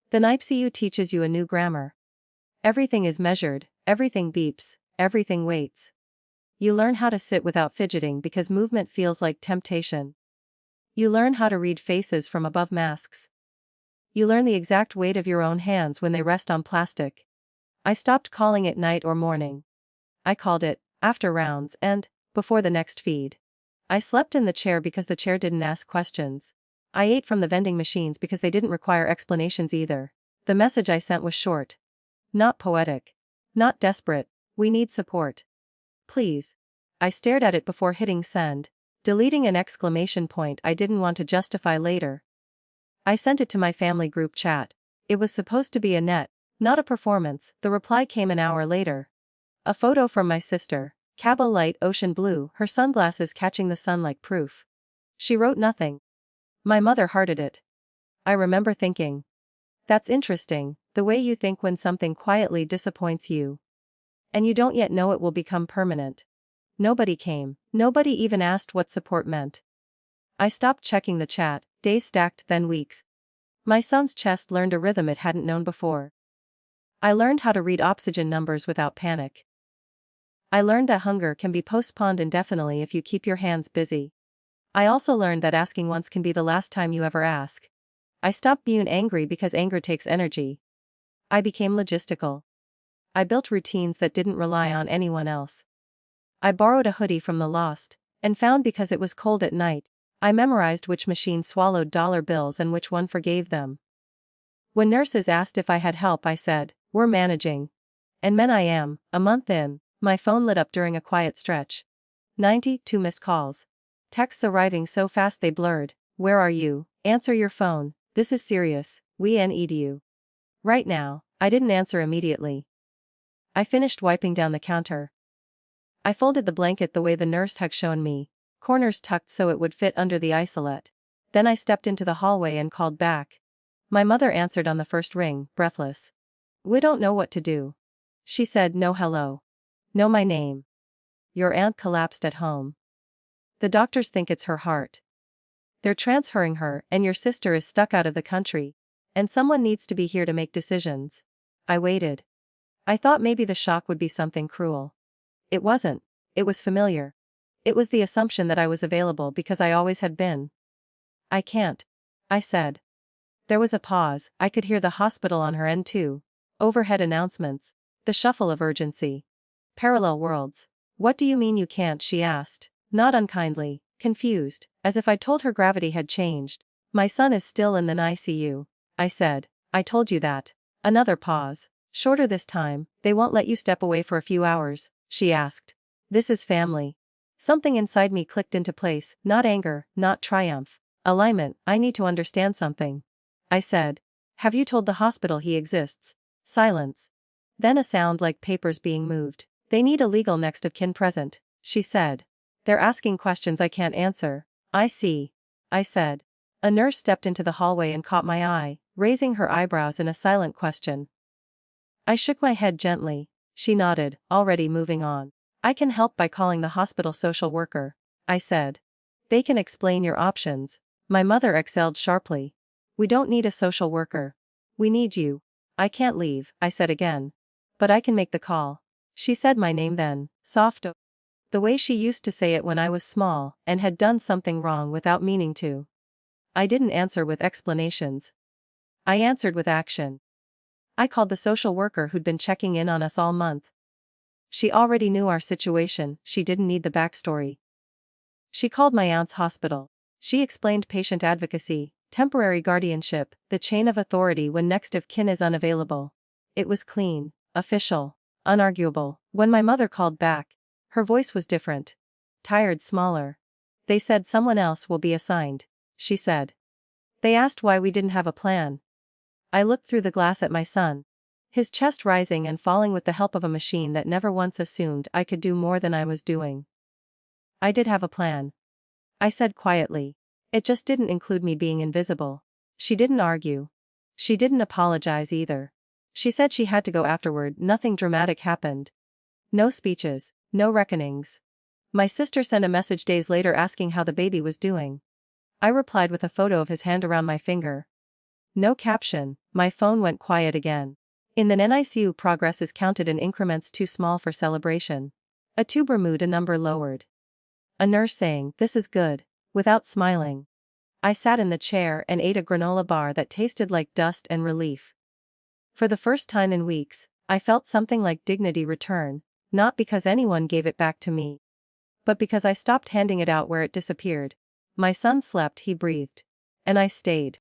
The NICU teaches you a new grammar. Everything is measured, everything beeps, everything waits. You learn how to sit without fidgeting because movement feels like temptation. You learn how to read faces from above masks. You learn the exact weight of your own hands when they rest on plastic. I stopped calling it night or morning. I called it after rounds and before the next feed. I slept in the chair because the chair didn't ask questions. I ate from the vending machines because they didn't require explanations either. The message I sent was short. Not poetic. Not desperate. We need support. Please. I stared at it before hitting send, deleting an exclamation point I didn't want to justify later. I sent it to my family group chat. It was supposed to be a net, not a performance. The reply came an hour later. A photo from my sister, Cabó light ocean blue, her sunglasses catching the sun like proof. She wrote nothing. My mother hearted it. I remember thinking. That's interesting, the way you think when something quietly disappoints you. And you don't yet know it will become permanent. Nobody came. Nobody even asked what support meant. I stopped checking the chat, days stacked, then weeks. My son's chest learned a rhythm it hadn't known before. I learned how to read oxygen numbers without panic. I learned that hunger can be postponed indefinitely if you keep your hands busy. I also learned that asking once can be the last time you ever ask. I stopped being angry because anger takes energy. I became logistical. I built routines that didn't rely on anyone else. I borrowed a hoodie from the lost and found because it was cold at night. I memorized which machine swallowed dollar bills and which one forgave them. When nurses asked if I had help, I said, "We're managing." And man, I am. A month in, my phone lit up during a quiet stretch. 92 missed calls. Texts arriving so fast they blurred. Where are you? Answer your phone. This is serious. We need you. Right now. I didn't answer immediately. I finished wiping down the counter. I folded the blanket the way the nurse had shown me, corners tucked so it would fit under the isolette. Then I stepped into the hallway and called back. My mother answered on the first ring, breathless. "We don't know what to do." She said, "No hello. No my name. Your aunt collapsed at home. The doctors think it's her heart. They're transferring her, and your sister is stuck out of the country. And someone needs to be here to make decisions." I waited. I thought maybe the shock would be something cruel. It wasn't. It was familiar. It was the assumption that I was available because I always had been. "I can't," I said. There was a pause. I could hear the hospital on her end too. Overhead announcements. The shuffle of urgency. Parallel worlds. "What do you mean you can't?" she asked. Not unkindly, confused, as if I'd told her gravity had changed. "My son is still in the NICU," I said. "I told you that." Another pause. "Shorter this time. They won't let you step away for a few hours?" she asked. "This is family." Something inside me clicked into place, not anger, not triumph. Alignment. "I need to understand something." I said. "Have you told the hospital he exists?" Silence. Then a sound like papers being moved. "They need a legal next of kin present," she said. "They're asking questions I can't answer." "I see," I said. A nurse stepped into the hallway and caught my eye, raising her eyebrows in a silent question. I shook my head gently. She nodded, already moving on. "I can help by calling the hospital social worker," I said. "They can explain your options." My mother exhaled sharply. "We don't need a social worker. We need you." "I can't leave," I said again. "But I can make the call." She said my name then, soft, the way she used to say it when I was small and had done something wrong without meaning to. I didn't answer with explanations. I answered with action. I called the social worker who'd been checking in on us all month. She already knew our situation, she didn't need the backstory. She called my aunt's hospital. She explained patient advocacy, temporary guardianship, the chain of authority when next of kin is unavailable. It was clean, official, unarguable. When my mother called back, her voice was different. Tired, smaller. "They said someone else will be assigned," she said. "They asked why we didn't have a plan." I looked through the glass at my son. His chest rising and falling with the help of a machine that never once assumed I could do more than I was doing. "I did have a plan," I said quietly. "It just didn't include me being invisible." She didn't argue. She didn't apologize either. She said she had to go afterward. Nothing dramatic happened. No speeches, no reckonings. My sister sent a message days later asking how the baby was doing. I replied with a photo of his hand around my finger. No caption, My phone went quiet again. In the NICU, progress is counted in increments too small for celebration. A tuber moved a number lowered. A nurse saying, "This is good," without smiling. I sat in the chair and ate a granola bar that tasted like dust and relief. For the first time in weeks, I felt something like dignity return, not because anyone gave it back to me, but because I stopped handing it out where it disappeared. My son slept, he breathed. And I stayed.